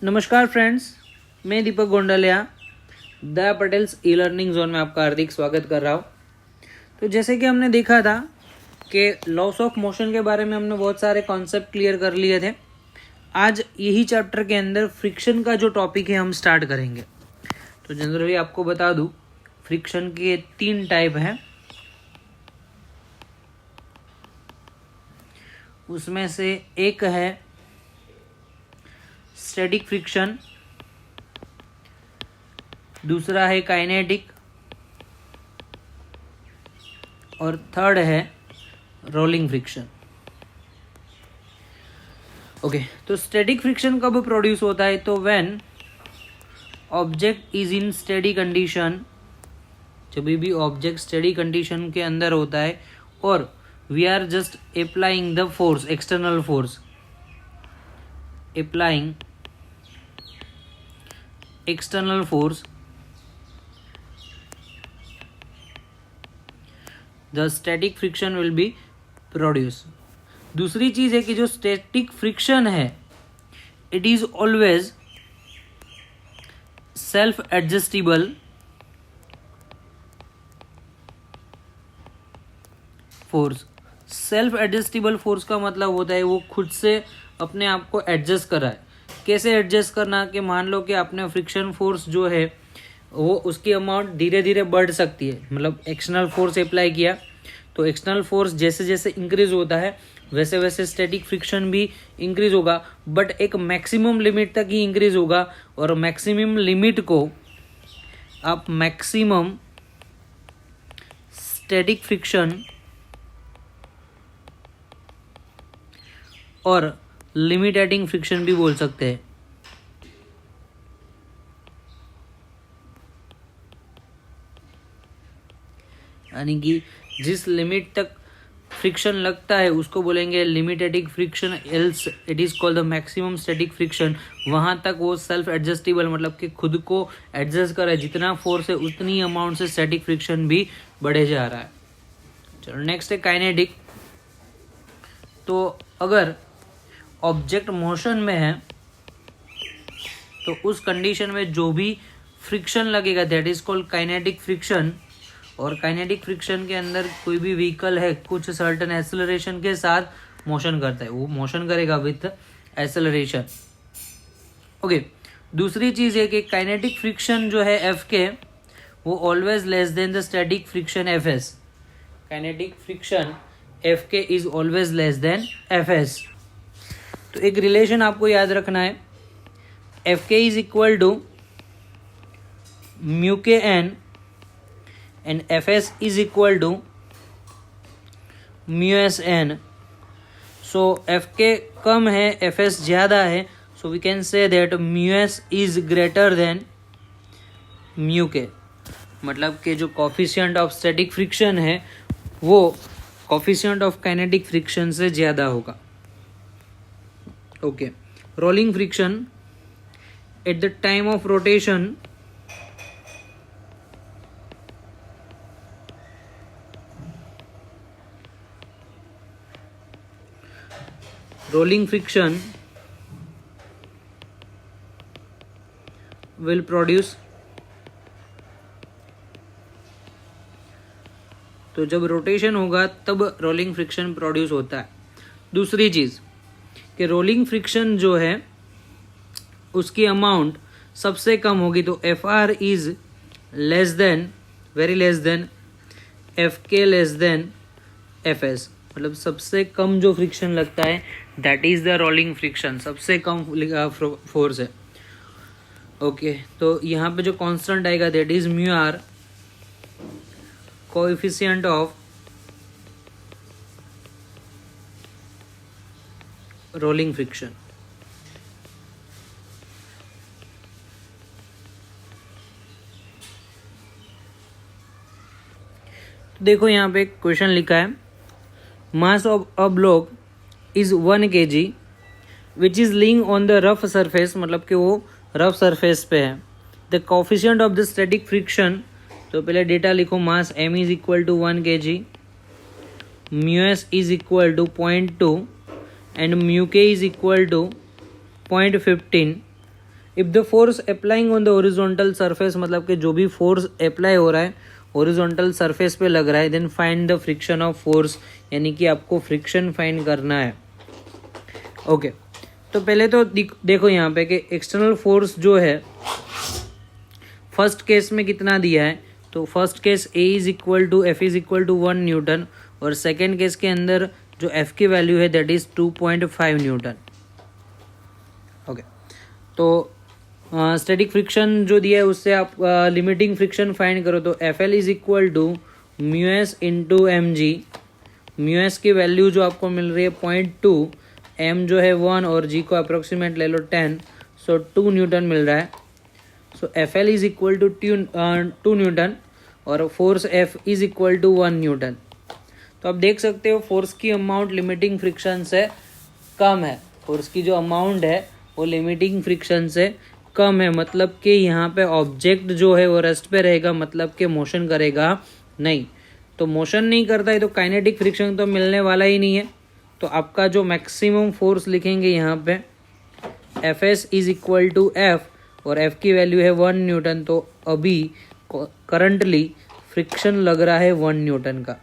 नमस्कार फ्रेंड्स, मैं दीपक गोंडलिया दया Patels e learning zone में आपका हार्दिक स्वागत कर रहा हूँ। तो जैसे कि हमने देखा था कि लॉस ऑफ मोशन के बारे में हमने बहुत सारे कॉन्सेप्ट क्लियर कर लिए थे। आज यही चैप्टर के अंदर फ्रिक्शन का जो टॉपिक है हम स्टार्ट करेंगे। तो जनरली आपको बता दूँ, फ्रिक्शन के 3 टाइप हैं। उसमें से एक है स्टैटिक फ्रिक्शन, दूसरा है काइनेटिक और थर्ड है रोलिंग फ्रिक्शन। ओके, तो स्टैटिक फ्रिक्शन कब प्रोड्यूस होता है? तो when object is in steady condition, जब भी ऑब्जेक्ट स्टेडी कंडीशन के अंदर होता है और we are just applying the force, external force, applying external force, the static friction will be produce. दूसरी चीज है कि जो स्टैटिक फ्रिक्शन है it is always self adjustable force. Self adjustable force का मतलब होता है वो खुद से अपने आप को एडजस्ट कर रहा है। कैसे एडजस्ट करना? कि मान लो कि आपने फ्रिक्शन फोर्स जो है वो उसकी अमाउंट धीरे धीरे बढ़ सकती है, मतलब एक्सटर्नल फोर्स अप्लाई किया तो एक्सटर्नल फोर्स जैसे जैसे इंक्रीज होता है वैसे वैसे स्टैटिक फ्रिक्शन भी इंक्रीज होगा, बट एक मैक्सिमम लिमिट तक ही इंक्रीज होगा। और मैक्सिमम लिमिट को आप मैक्सिमम स्टैटिक फ्रिक्शन और लिमिटेटिंग फ्रिक्शन भी बोल सकते हैं। यानी कि जिस लिमिट तक फ्रिक्शन लगता है उसको बोलेंगे limiting friction, else it is called the maximum static friction. वहां तक वो सेल्फ एडजस्टेबल, मतलब कि खुद को एडजस्ट कर रहा है, जितना फोर्स है उतनी अमाउंट से स्टैटिक फ्रिक्शन भी बढ़े जा रहा है। चलो नेक्स्ट है काइनेटिक। तो अगर ऑब्जेक्ट मोशन में है तो उस कंडीशन में जो भी फ्रिक्शन लगेगा that is called kinetic friction. और काइनेटिक फ्रिक्शन के अंदर कोई भी व्हीकल है कुछ सर्टेन एक्सेलरेशन के साथ मोशन करता है, वो मोशन करेगा विथ एक्सेलरेशन। ओके, दूसरी चीज है कि काइनेटिक फ्रिक्शन जो है एफ के वो always less than the static friction F S. Kinetic friction F K is always less than F S. तो एक रिलेशन आपको याद रखना है, F K is equal to mu K N and fs is equal to mu s n. so fk कम है, fs ज़्यादा है, so we can say that mu s is greater than mu k। मतलब कि जो coefficient of static friction है वो coefficient of kinetic friction से ज़्यादा होगा। Okay, rolling friction at the time of rotation rolling friction will produce। तो जब रोटेशन होगा तब रोलिंग फ्रिक्शन प्रोड्यूस होता है। दूसरी चीज कि रोलिंग फ्रिक्शन जो है उसकी अमाउंट सबसे कम होगी, तो F R is less than, very less than F के लेस देन एफ एस। मतलब सबसे कम जो फ्रिक्शन लगता है that is the rolling friction, सबसे कम फोर्स है। ओके, तो यहाँ पे जो कांस्टेंट आएगा that is mu R, coefficient of rolling friction. देखो यहाँ पे क्वेश्चन लिखा है, mass of a block is 1 kg which is lying on the rough surface, मतलब कि वो रफ सरफेस पे है। The coefficient of the static friction, तो पहले डेटा लिखो, mass m is equal to 1 kg, mu S is equal to 0.2 and mu K is equal to 0.15 if the force applying on the horizontal surface, मतलब कि जो भी force apply हो रहा है ओरिजोनटल सरफेस पे लग रहा है, then find the friction of force, यानी कि आपको फ्रिक्शन फाइंड करना है। ओके तो पहले तो देखो यहाँ पे कि एक्सटर्नल फोर्स जो है फर्स्ट केस में कितना दिया है, तो first case A is equal to F is equal to 1 newton, और सेकेंड केस के अंदर जो F की वैल्यू है दैट इज 2.5 न्यूटन। ओके तो स्टैटिक फ्रिक्शन जो दिया है उससे आप लिमिटिंग फ्रिक्शन फाइंड करो, तो FL is equal to mu S into mg। Mu S की वैल्यू जो आपको मिल रही है 0.2, m जो है 1 और g को अप्रोक्सीमेट ले लो 10, सो 2 न्यूटन मिल रहा है। So FL is equal to 2 newton और force F is equal to 1 newton. तो आप देख सकते हो फोर्स की अमाउंट लिमिटिंग फ्रिक्शन से कम है, फोर्स की जो अमाउंट है वो लिमिटिंग फ्रिक्शन से कम है, मतलब कि यहाँ पे ऑब्जेक्ट जो है वो रेस्ट पे रहेगा, मतलब कि मोशन करेगा नहीं। तो मोशन नहीं करता है तो काइनेटिक फ्रिक्शन तो मिलने वाला ही नहीं है। तो आपका जो मैक्सिमम फोर्स लिखेंगे यहाँ पे Fs is equal to F और F की वैल्यू है 1 न्यूटन, तो अभी करंटली फ्रिक्शन लग रहा है 1 न्यूटन का,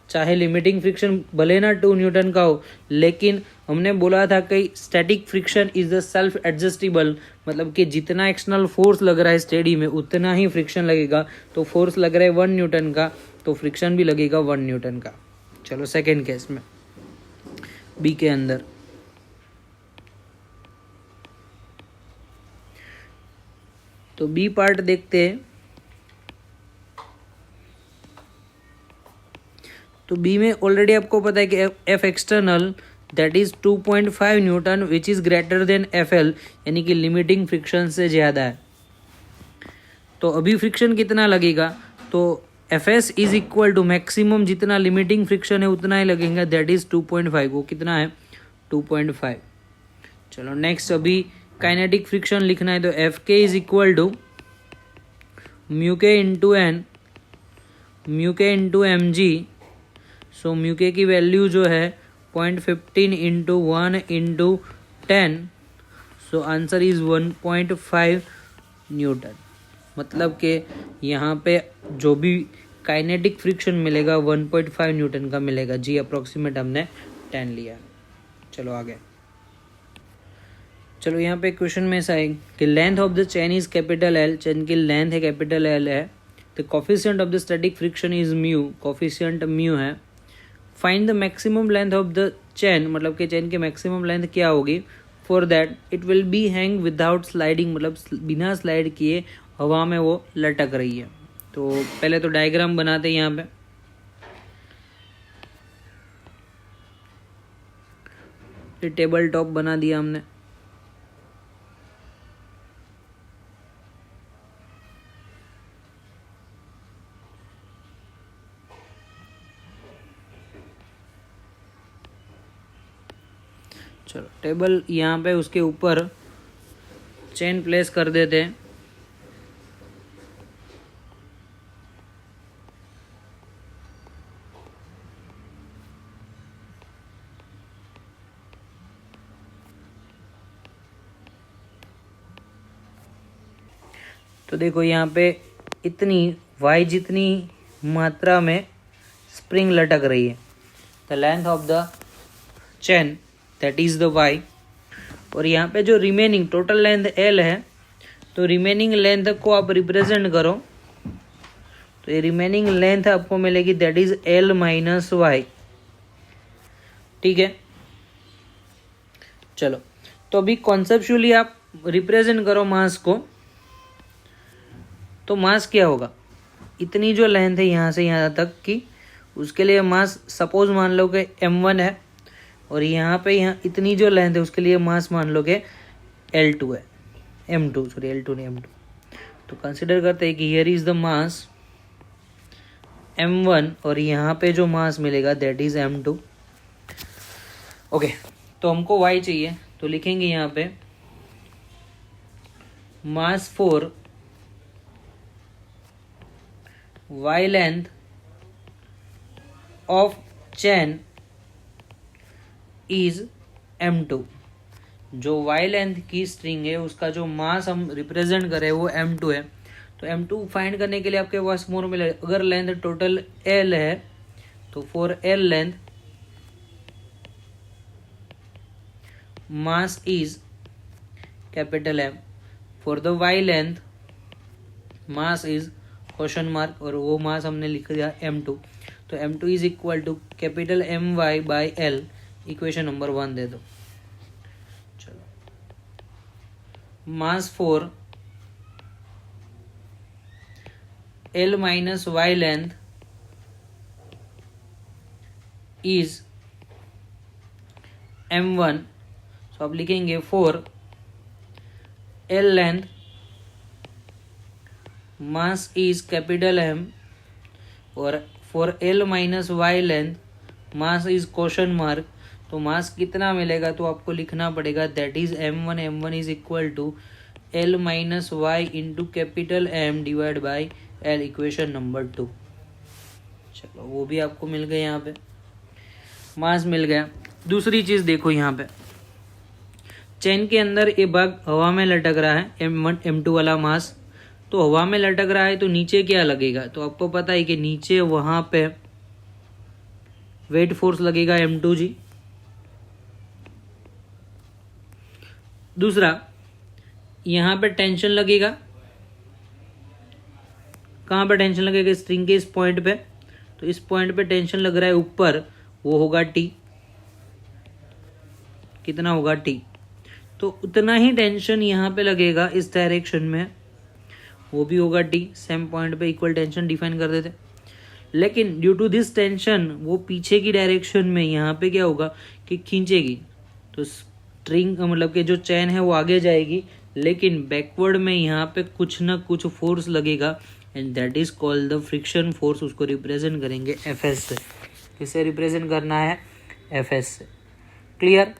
चाहे लिमिटिंग फ्रिक्शन भले ना 2 न्यूटन का हो, लेकिन हमने बोला था कि static friction is the self adjustable, मतलब कि जितना एक्सटर्नल फोर्स लग रहा है स्टेडी में उतना ही फ्रिक्शन लगेगा। तो फोर्स लग रहा है 1 न्यूटन का तो फ्रिक्शन भी लगेगा 1 न्यूटन का। चलो सेकेंड केस में बी के अंदर, तो बी पार्ट देखते हैं। तो बी में ऑलरेडी आपको पता है कि F external that is 2.5 Newton which is greater than FL, यानी कि लिमिटिंग फ्रिक्शन से ज़्यादा है। तो अभी फ्रिक्शन कितना लगेगा, तो Fs is equal to maximum जितना लिमिटिंग फ्रिक्शन है उतना ही लगेगा, दैट इज 2.5। वो कितना है 2.5। चलो नेक्स्ट अभी काइनेटिक फ्रिक्शन लिखना है, तो Fk is equal to mu K into N, mu K into mg। So mu K की वैल्यू जो है 0.15 into 1 into 10, so answer is 1.5 newton. मतलब कि यहाँ पे जो भी काइनेटिक फ्रिक्शन मिलेगा 1.5 न्यूटन का मिलेगा। जी अप्रोक्सीमेट हमने 10 लिया। चलो आगे, चलो यहाँ पे क्वेश्चन में ऐसा है कि length of the chain is capital L, chain की लेंथ है कैपिटल एल है, तो coefficient of the static friction is mu, coefficient mu है। Find the maximum length of the chain, मतलब कि चेन की मैक्सिमम लेंथ क्या होगी। For that it will be hang without sliding, मतलब बिना स्लाइड किए हवा में वो लटक रही है। तो पहले तो डायग्राम बनाते हैं यहाँ पे। टेबल टॉप बना दिया हमने। चलो टेबल यहाँ पे उसके ऊपर चेन प्लेस कर देते हैं। तो देखो यहाँ पे इतनी y जितनी मात्रा में स्प्रिंग लटक रही है, the length of the chain that is the y, और यहाँ पे जो रिमेनिंग टोटल लेंथ l है, तो रिमेनिंग लेंथ को आप रिप्रेजेंट करो, तो ये रिमेनिंग लेंथ आपको मिलेगी that is l minus y। ठीक है, चलो तो अभी कॉन्सेप्चुअली आप रिप्रेजेंट करो मास को। तो मास क्या होगा, इतनी जो लेंथ है यहाँ से यहाँ तक की, उसके लिए मास सपोज मान लो कि m1 है, और यहाँ पे यहाँ इतनी जो लेंथ है उसके लिए मास मान लो कि L2 है, M2 सॉरी L2 नहीं M2। तो कंसिडर करते हैं कि here is the mass M1 और यहाँ पे जो मास मिलेगा दैट इज M2। ओके, तो हमको y चाहिए, तो लिखेंगे यहाँ पे mass for y length of chain is M2। जो वाई लेंथ की स्ट्रिंग है उसका जो मास हम रिप्रेजेंट करें वो m2 है। तो m2 फाइंड करने के लिए आपके पास फॉर्मूला है, अगर लेंथ टोटल l है तो for l length mass is capital M, for the Y length mass is question mark, और वो मास हमने लिख दिया m2। तो m2 is equal to capital My by L, equation number 1 दे दो। चलो, mass for L minus Y length is m1। So आप लिखेंगे for L length mass is capital M, और for L minus Y length mass is question mark. तो मास कितना मिलेगा तो आपको लिखना पड़ेगा that is m1, m1 is equal to L minus Y into capital M divide by L, equation number 2। चलो, वो भी आपको मिल गया, यहाँ पे मास मिल गया। दूसरी चीज देखो, यहाँ पे चेन के अंदर ये भाग हवा में लटक रहा है, m1 m2 वाला मास, तो हवा में लटक रहा है तो नीचे क्या लगेगा, तो आपको पता है कि नीचे वहां पे वेट फोर्स लगेगा m2g। दूसरा, यहां पे टेंशन लगेगा, कहां पे टेंशन लगेगा, स्ट्रिंग के इस पॉइंट पे, तो इस पॉइंट पे टेंशन लग रहा है ऊपर, वो होगा T, कितना होगा T। तो उतना ही टेंशन यहाँ पे लगेगा इस डायरेक्शन में, वो भी होगा T, सेम पॉइंट पे इक्वल टेंशन डिफाइन कर देते। लेकिन ड्यू टू दिस टेंशन वो पीछे की डायरेक्शन में यहाँ पे क्या होगा कि खींचेगी, तो स्ट्रिंग मतलब कि जो चैन है वो आगे जाएगी, लेकिन बैकवर्ड में यहाँ पे कुछ ना कुछ फोर्स लगेगा, and that is called the friction force. उसको रिप्रेजेंट करेंगे Fs से। किससे रिप्रेजेंट करना है, Fs से। क्लियर।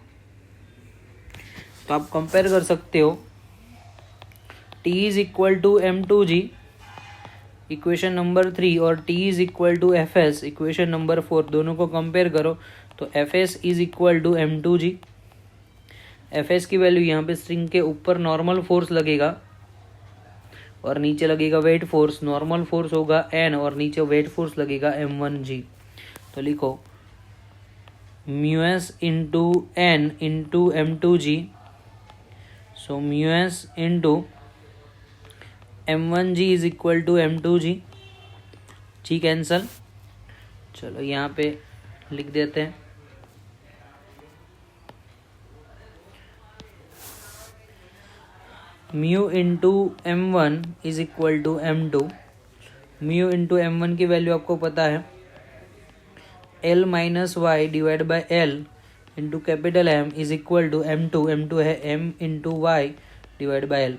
तो आप कंपेयर कर सकते हो T is equal to m2g, equation number 3, और T is equal to Fs, equation number 4। दोनों को कंपेयर करो तो Fs is equal to m2g। Fs की वैल्यू यहाँ पे स्ट्रिंग के ऊपर नॉर्मल फोर्स लगेगा और नीचे लगेगा वेट फोर्स। नॉर्मल फोर्स होगा N और नीचे वेट फोर्स लगेगा m1g। तो लिखो μs into N into m2g, so μs into m1g is equal to m2g। G cancel. चलो, यहाँ पे लिख देते हैं mu into m1 is equal to m2। Mu into m1 की वैल्यू आपको पता है L minus Y divide by L into capital M is equal to m2। m2 है m into Y divide by L।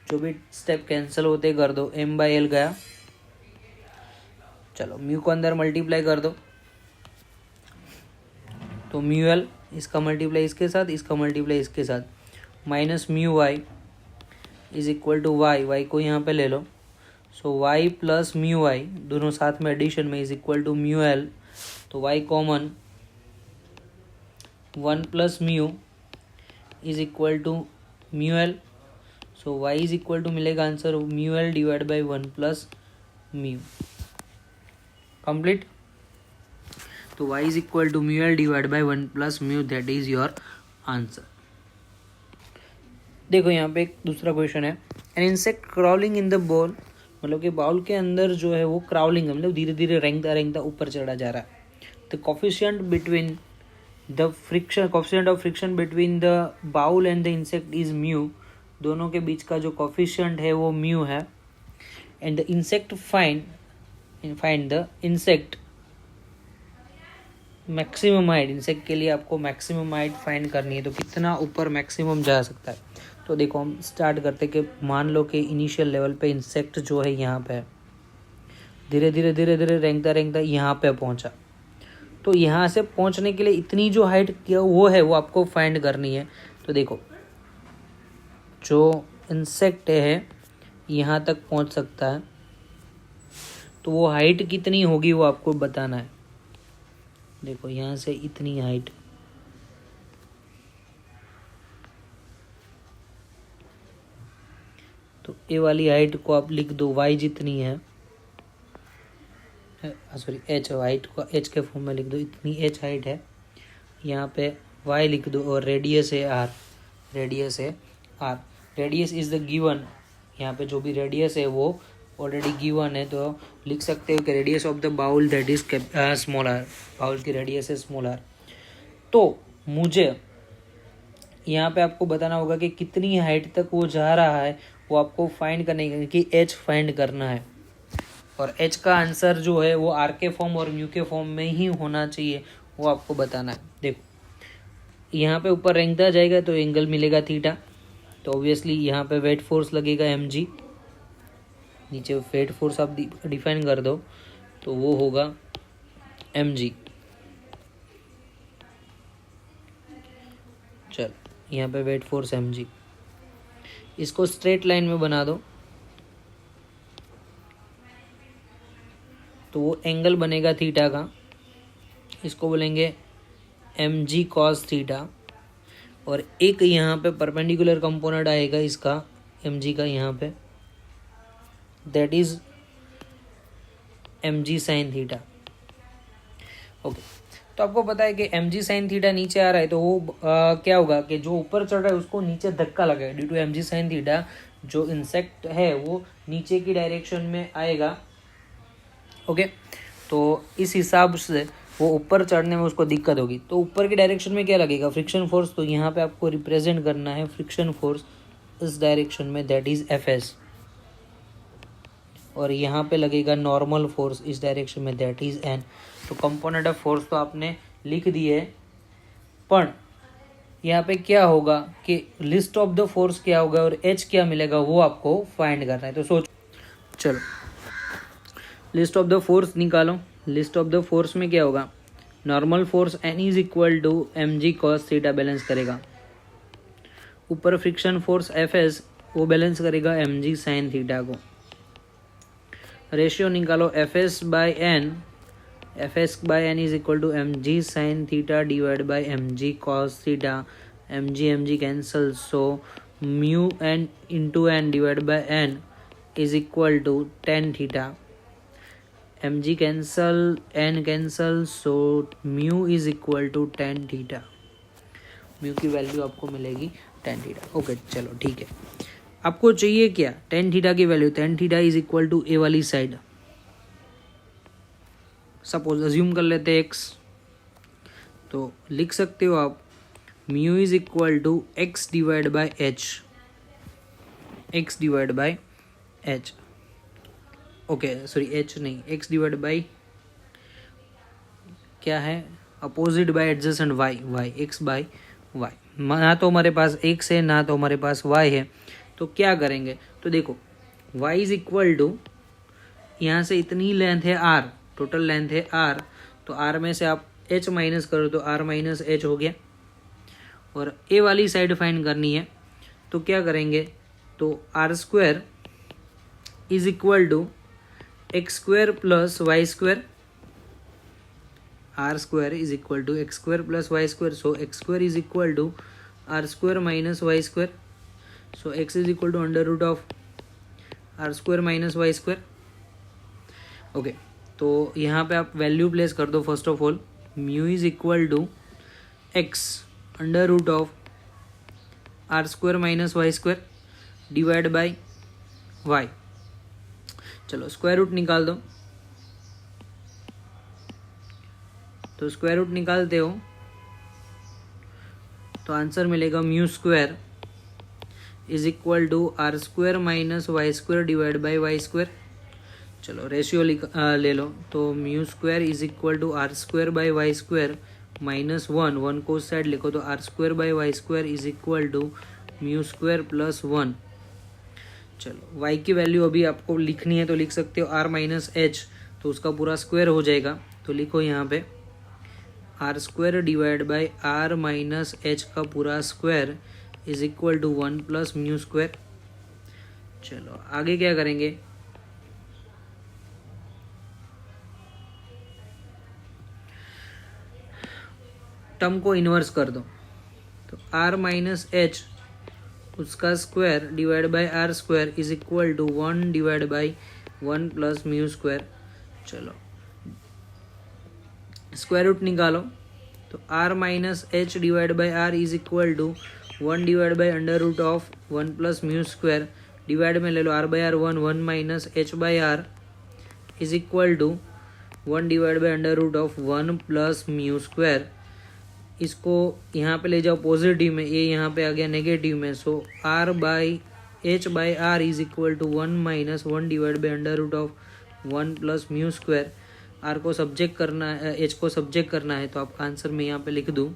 जो भी step cancel होते कर दो, m बाई L गया। चलो, म्यू को अंदर मल्टीप्लाई कर दो, तो म्यू L, इसका मल्टीप्लाई इसके साथ, इसका मल्टीप्लाई इसके साथ, minus mu Y is equal to Y, Y को यहाँ पे ले लो, so Y plus mu Y दोनों साथ में एडिशन में is equal to mu L। तो Y common, 1 plus mu is equal to mu L। So Y is equal to मिलेगा answer mu L divide by 1 plus mu. Complete. तो y is equal to mu L divide by 1 plus mu, that is your answer. देखो, यहाँ पे एक दूसरा question है, an insect crawling in the ball, मतलब कि बाउल के अंदर जो है वो क्राउलिंग, मतलब धीरे धीरे रेंगता रेंगता ऊपर चढ़ा जा रहा है। The coefficient between the friction, coefficient of friction between the bowl and the insect is mu. दोनों के बीच का जो कोफिशिएंट है वो म्यू है। And the insect find the insect maximum height. Insect के लिए आपको मैक्सिमम हाइट फाइंड करनी है, तो कितना ऊपर मैक्सिमम जा सकता है। तो देखो, हम स्टार्ट करते कि मान लो कि इनिशियल लेवल पे इंसेक्ट जो है यहाँ पे धीरे धीरे रेंगता रेंगता यहाँ पे पहुँचा। तो यहाँ से पहुँचने के लिए इतनी जो हाइट वो है वो आपको फाइंड करनी है। तो देखो, जो इंसेक्ट है यहाँ तक पहुँच सकता है, तो वो हाइट कितनी होगी वो आपको बताना है। देखो, यहाँ से इतनी हाइट, तो ए वाली हाइट को आप लिख दो y जितनी है, सॉरी h, हाइट को h के फॉर्म में लिख दो, इतनी h हाइट है। यहाँ पे y लिख दो और रेडियस है r, रेडियस है r। Radius is the given, यहाँ पे जो भी रेडियस है वो ऑलरेडी गिवन है, तो लिख सकते हो कि radius of the bowl that is small R, bowl की रेडियस है स्मॉल आर। तो मुझे यहाँ पे आपको बताना होगा कि कितनी हाइट तक वो जा रहा है, वो आपको फाइंड करने की h फाइंड करना है। और h का आंसर जो है वो r के फॉर्म और म्यू के फॉर्म में ही होना चाहिए, वो आपको बताना है। देखो यहाँ पे ऊपर रेंगता जाएगा तो एंगल मिलेगा थीटा, तो ऑब्वियसली यहाँ पे वेट फोर्स लगेगा mg, नीचे वेट फोर्स आप डिफाइन कर दो तो वो होगा mg। चल यहाँ पे वेट फोर्स mg, इसको स्ट्रेट लाइन में बना दो तो वो एंगल बनेगा थीटा का, इसको बोलेंगे mg cos थीटा। और एक यहाँ पे परपेंडिकुलर कंपोनेंट आएगा इसका mg का यहाँ पे, that is mg sin theta. Okay, तो आपको पता है कि mg sin थीटा नीचे आ रहा है तो वो क्या होगा कि जो ऊपर चढ़ रहा है उसको नीचे धक्का लगेगा, due to mg sin theta जो इंसेक्ट है वो नीचे की डायरेक्शन में आएगा। ओके, तो इस हिसाब से वो ऊपर चढ़ने में उसको दिक्कत होगी, तो ऊपर की डायरेक्शन में क्या लगेगा, फ्रिक्शन फोर्स। तो यहाँ पे आपको रिप्रेजेंट करना है फ्रिक्शन फोर्स इस डायरेक्शन में, दैट इज Fs। और यहाँ पे लगेगा नॉर्मल फोर्स इस डायरेक्शन में, दैट इज N। तो कंपोनेंट ऑफ फोर्स तो आपने लिख दिए, पर यहाँ पे क्या होगा कि लिस्ट ऑफ द फोर्स क्या होगा और H क्या मिलेगा वो आपको फाइंड करना है। तो सोच, चलो लिस्ट ऑफ द फोर्स निकालो। लिस्ट ऑफ द फोर्स में क्या होगा, normal force N is equal to mg cos theta balance करेगा, ऊपर फ्रिक्शन फोर्स Fs वो बैलेंस करेगा mg sin थीटा को। रेशियो निकालो Fs by N, Fs by N is equal to mg sin theta divide by mg cos theta, mg cancel, so mu n into n divide by n is equal to tan theta. mg cancel, n cancel, so mu is equal to tan theta. Mu की value आपको मिलेगी tan theta. Okay चलो ठीक है, आपको चाहिए क्या, tan theta की value. tan theta is equal to A वाली साइड, सपोज अज्यूम कर लेते हैं x, तो लिख सकते हो आप mu is equal to x divide by h, x divide by h। Okay sorry h नहीं, x डिवाइड बाय क्या है, opposite by adjacent y, x by y। ना तो हमारे पास x है ना तो हमारे पास y है, तो क्या करेंगे, तो देखो y इज इक्वल टू, यहाँ से इतनी लेंथ है r, टोटल लेंथ है r, तो r में से आप h माइनस करो तो r माइनस h हो गया। और a वाली साइड फाइंड करनी है तो क्या करेंगे, तो r square is equal to X square plus Y square, R square is equal to X square plus Y square, so X square is equal to R square minus Y square, so X is equal to under root of R square minus Y square. Okay, तो यहाँ पे आप value place कर दो। First of all mu is equal to X under root of R square minus Y square divide by Y. चलो square root निकाल दो, तो स्क्वायर रूट निकालते हो तो आंसर मिलेगा mu square is equal to R square minus Y square divide by Y square. चलो ratio ले लो, तो mu square is equal to R square by Y square minus 1 को उस साइड लिखो, तो R square by Y square is equal to mu square plus 1। चलो y की वैल्यू अभी आपको लिखनी है तो लिख सकते हो r माइनस एच, तो उसका पूरा स्क्वायर हो जाएगा, तो लिखो यहाँ पे R square divide by R minus H का पूरा square is equal to 1 plus mu square. चलो आगे क्या करेंगे, टर्म को इन्वर्स कर दो, तो आर माइनस एच उसका square divide by R square is equal to 1 divide by 1 plus mu square. चलो स्क्वायर रूट निकालो, तो R minus H divide by R is equal to 1 divide by under root of 1 plus mu square, divide में ले लो R by R 1, 1 minus H by R is equal to 1 divide by under root of 1 plus mu square. इसको यहाँ पे ले जाओ positive में, ये यहाँ पे आ गया नेगेटिव में, so R by H by R is equal to 1 minus 1 divide by under root of 1 plus mu square. R को सब्जेक्ट करना है, एच को सब्जेक्ट करना है, तो आपका आंसर मैं यहाँ पे लिख दूँ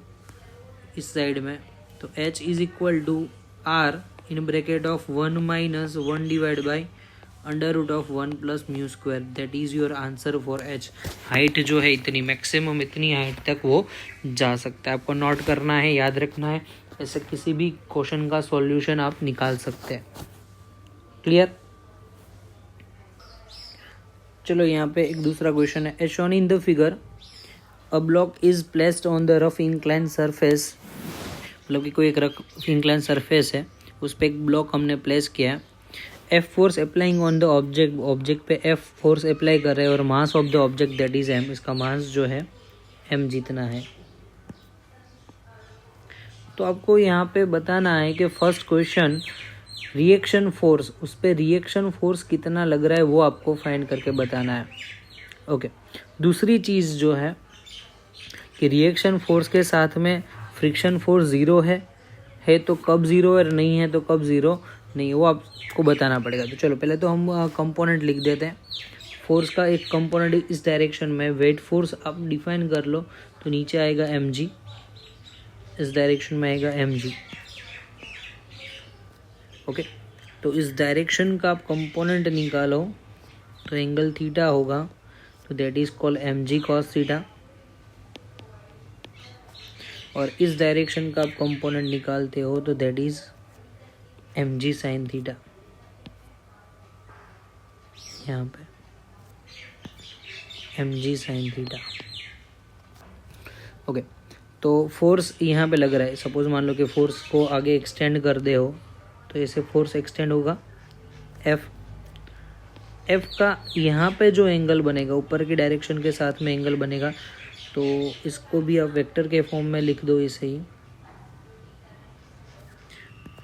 इस साइड में, तो H is equal to R in bracket of 1 minus 1 divide by under root of 1 plus mu square. That is your answer for H. Height जो है इतनी, मैक्सिमम इतनी हाइट तक वो जा सकता है। आपको नोट करना है, याद रखना है, ऐसे किसी भी क्वेश्चन का सॉल्यूशन आप निकाल सकते हैं। क्लियर? चलो यहाँ पे एक दूसरा क्वेश्चन है। As shown in the figure a block is placed on the rough incline surface, मतलब कि कोई एक रफ इंक्लाइन सरफेस है, उस पर एक ब्लॉक हमने प्लेस किया है। F force applying on the object, object पे एफ फोर्स अप्लाई कर रहे हैं, और mass of the object that is M, इसका मास जो है एम जितना है। तो आपको यहाँ पे बताना है कि फर्स्ट क्वेश्चन रिएक्शन फोर्स, उस पर रिएक्शन फोर्स कितना लग रहा है वो आपको फाइंड करके बताना है। ओके, दूसरी चीज़ जो है कि रिएक्शन फोर्स के साथ में फ्रिक्शन फोर्स ज़ीरो है तो कब ज़ीरो है, नहीं है तो कब ज़ीरो नहीं, वो आपको बताना पड़ेगा। तो चलो पहले तो हम कंपोनेंट लिख देते हैं। फोर्स का एक कंपोनेंट इस डायरेक्शन में, वेट फोर्स आप डिफाइन कर लो, तो नीचे आएगा mg, इस डायरेक्शन में आएगा mg। ओके, तो इस डायरेक्शन का आप कंपोनेंट निकालो तो एंगल थीटा होगा, तो that is called mg cos theta. और इस डायरेक्शन का आप कंपोनेंट निकालते हो तो that is mg sin theta. यहाँ पे mg sin थीटा। ओके, तो फोर्स यहाँ पे लग रहा है, सपोज मान लो कि फोर्स को आगे एक्सटेंड कर दे हो, तो ऐसे फोर्स एक्सटेंड होगा एफ का यहाँ पे जो एंगल बनेगा, ऊपर की डायरेक्शन के साथ में एंगल बनेगा, तो इसको भी आप वेक्टर के फॉर्म में लिख दो ऐसे ही।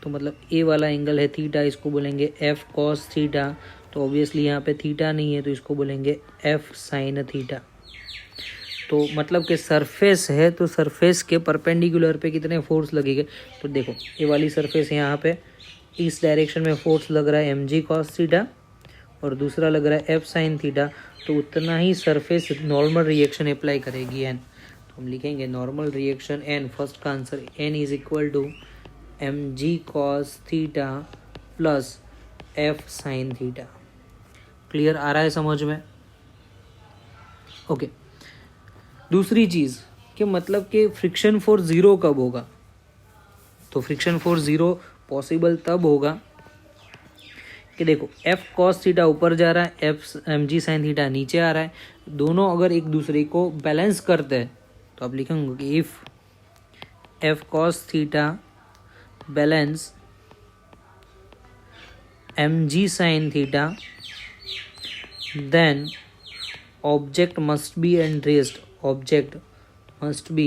तो मतलब ए वाला एंगल है थीटा, इसको बोलेंगे एफ कॉस थीटा। तो ऑब्वियसली यहाँ पे थीटा नहीं है, तो इसको बोलेंगे एफ साइन थीटा। तो मतलब कि सरफेस है, तो सरफेस के परपेंडिकुलर पे कितने फोर्स लगेंगे, तो देखो ये वाली सरफेस है, यहाँ पे इस डायरेक्शन में फोर्स लग रहा है mg cos थीटा, और दूसरा लग रहा है एफ साइन थीटा, तो उतना ही सरफेस नॉर्मल रिएक्शन अप्लाई करेगी एन। तो हम लिखेंगे नॉर्मल रिएक्शन एन, फर्स्ट का answer N is equal to mg cos theta plus F sine theta. Clear आ रहा है समझ में? ओके, दूसरी चीज़ कि मतलब कि फ्रिक्शन फोर्स ज़ीरो कब होगा, तो फ्रिक्शन फोर्स ज़ीरो पॉसिबल तब होगा कि देखो एफ कॉस थीटा ऊपर जा रहा है, एफ mg साइन थीटा नीचे आ रहा है, दोनों अगर एक दूसरे को बैलेंस करते हैं, तो आप लिखेंगे कि if F cos theta balance mg sin theta, then object must be at rest, object must be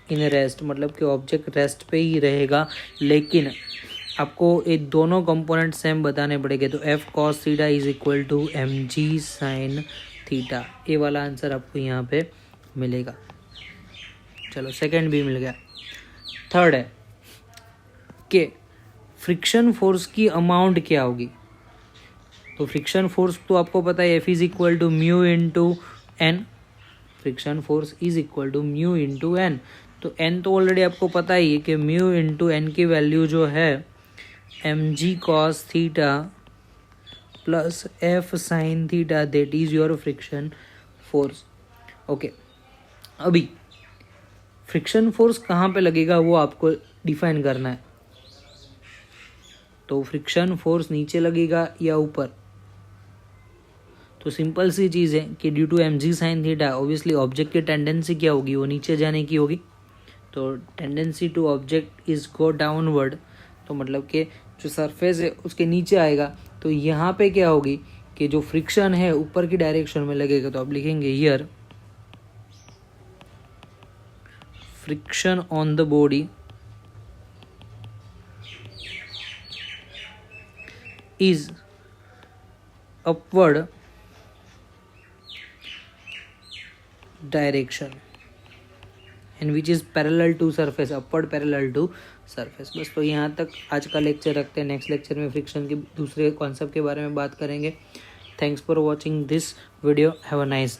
in rest, मतलब कि ऑब्जेक्ट रेस्ट पे ही रहेगा। लेकिन आपको ये दोनों कंपोनेंट सेम बताने पड़ेंगे, तो F cos theta is equal to mg sin theta. ये वाला आंसर आपको यहाँ पे मिलेगा। चलो सेकंड भी मिल गया। थर्ड है कि फ्रिक्शन फोर्स की अमाउंट क्या होगी। तो फ्रिक्शन फोर्स तो आपको पता है F is equal to mu into N, friction force is equal to mu into N. तो एन तो ऑलरेडी आपको पता ही है कि म्यू इंटू एन की वैल्यू जो है mg cos theta plus F sine theta, that is your friction force. Okay, अभी फ्रिक्शन फोर्स कहाँ पे लगेगा वो आपको डिफाइन करना है। तो फ्रिक्शन फोर्स नीचे लगेगा या ऊपर, तो सिंपल सी चीज़ है कि due to mg sine theta obviously object की टेंडेंसी क्या होगी, वो नीचे जाने की होगी। तो tendency to object is go downward, तो मतलब कि जो सरफेस है उसके नीचे आएगा, तो यहाँ पे क्या होगी कि जो फ्रिक्शन है ऊपर की डायरेक्शन में लगेगा, तो आप लिखेंगे here friction on the body is upward direction and which is parallel to surface, upward parallel to surface. बस तो यहाँ तक आज का लेक्चर रखते हैं। नेक्स्ट लेक्चर में फ्रिक्शन के दूसरे कॉन्सेप्ट के बारे में बात करेंगे। Thanks for watching this video. Have a nice